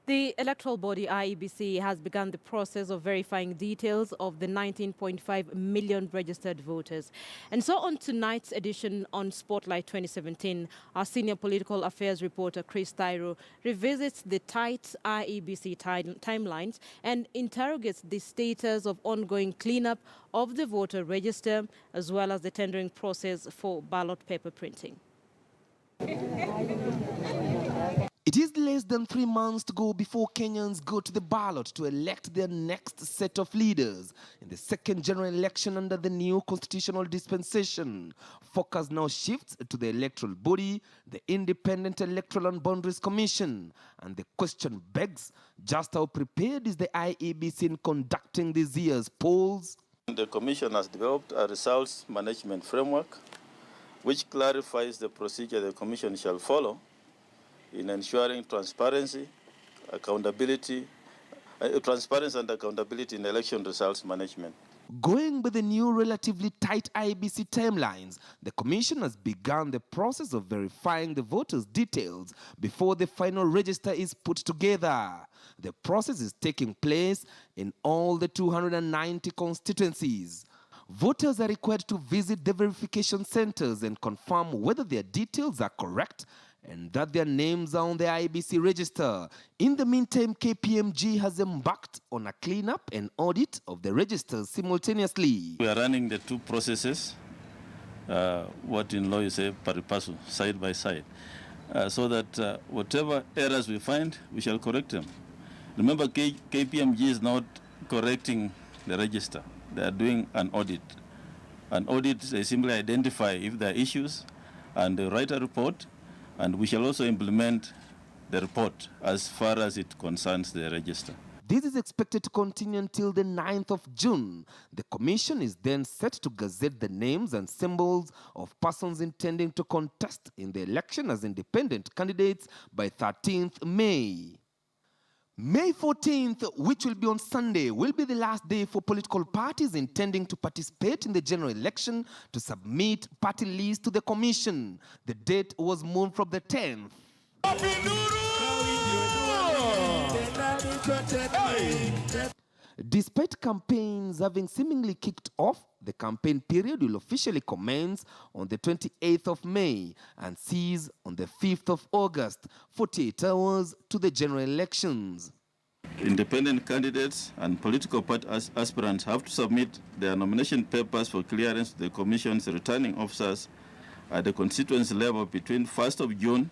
The electoral body IEBC has begun the process of verifying details of the 19.5 million registered voters. And so on tonight's edition on Spotlight 2017, our senior political affairs reporter Chris Tyro revisits the tight IEBC timelines and interrogates the status of ongoing cleanup of the voter register as well as the tendering process for ballot paper printing. It is less than 3 months to go before Kenyans go to the ballot to elect their next set of leaders in the second general election under the new constitutional dispensation. Focus now shifts to the electoral body, the Independent Electoral and Boundaries Commission. And the question begs, just how prepared is the IEBC in conducting this year's polls? The Commission has developed a results management framework which clarifies the procedure the Commission shall follow in ensuring transparency and accountability in election results management. Going by the new relatively tight IEBC timelines, the Commission has begun the process of verifying the voters' details before the final register is put together. The process is taking place in all the 290 constituencies. Voters are required to visit the verification centers and confirm whether their details are correct and that their names are on the IEBC register. In the meantime, KPMG has embarked on a cleanup and audit of the registers simultaneously. We are running the two processes, what in law you say pari passu, side by side, so that whatever errors we find, we shall correct them. Remember, KPMG is not correcting the register. They are doing an audit. An audit, they simply identify if there are issues and they write a report, and we shall also implement the report as far as it concerns the register. This is expected to continue until the 9th of June. The Commission is then set to gazette the names and symbols of persons intending to contest in the election as independent candidates by 13th May. May 14th, which will be on Sunday, will be the last day for political parties intending to participate in the general election to submit party lists to the Commission. The date was moved from the 10th. Despite campaigns having seemingly kicked off, the campaign period will officially commence on the 28th of May and cease on the 5th of August, 48 hours to the general elections. Independent candidates and political party aspirants have to submit their nomination papers for clearance to the Commission's returning officers at the constituency level between 1st of June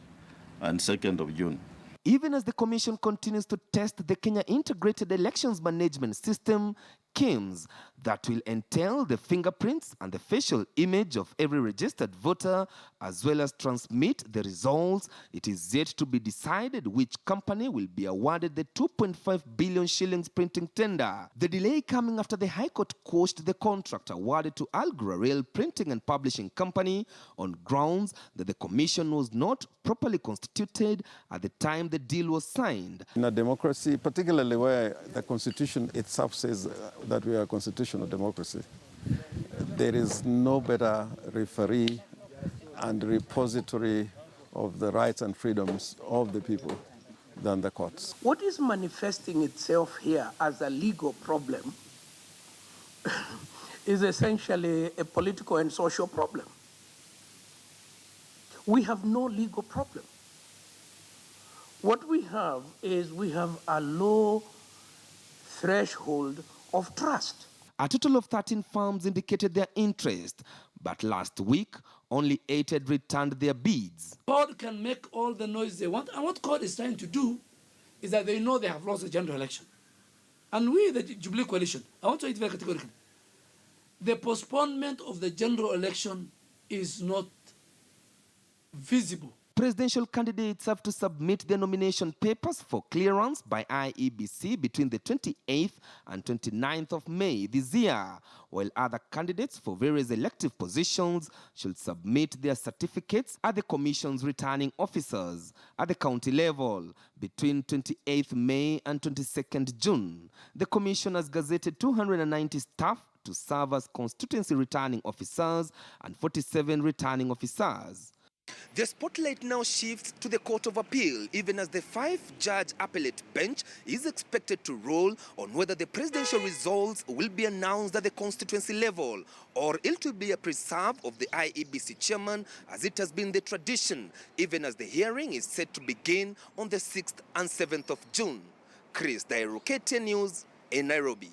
and 2nd of June. Even as the Commission continues to test the Kenya Integrated Elections Management System, KIEMS, that will entail the fingerprints and the facial image of every registered voter, as well as transmit the results, it is yet to be decided which company will be awarded the 2.5 billion shillings printing tender. The delay coming after the High Court quashed the contract awarded to Algra Rail Printing and Publishing Company on grounds that the Commission was not properly constituted at the time the deal was signed. In a democracy, particularly where the Constitution itself says that we are a constitutional democracy, there is no better referee and repository of the rights and freedoms of the people than the courts. What is manifesting itself here as a legal problem is essentially a political and social problem. We have no legal problem. What we have is we have a low threshold of trust. A total of 13 firms indicated their interest, but last week, only 8 had returned their bids. God can make all the noise they want, and what God is trying to do is that they know they have lost the general election. And we, the Jubilee Coalition, I want to say it very categorically, the postponement of the general election is not visible. Presidential candidates have to submit their nomination papers for clearance by IEBC between the 28th and 29th of May this year, while other candidates for various elective positions should submit their certificates at the Commission's returning officers at the county level between 28th May and 22nd June. The Commission has gazetted 290 staff to serve as constituency returning officers and 47 returning officers. The spotlight now shifts to the Court of Appeal, even as the 5-judge appellate bench is expected to rule on whether the presidential results will be announced at the constituency level or it will be a preserve of the IEBC chairman, as it has been the tradition, even as the hearing is set to begin on the 6th and 7th of June. Chris Dairo, KTN News in Nairobi.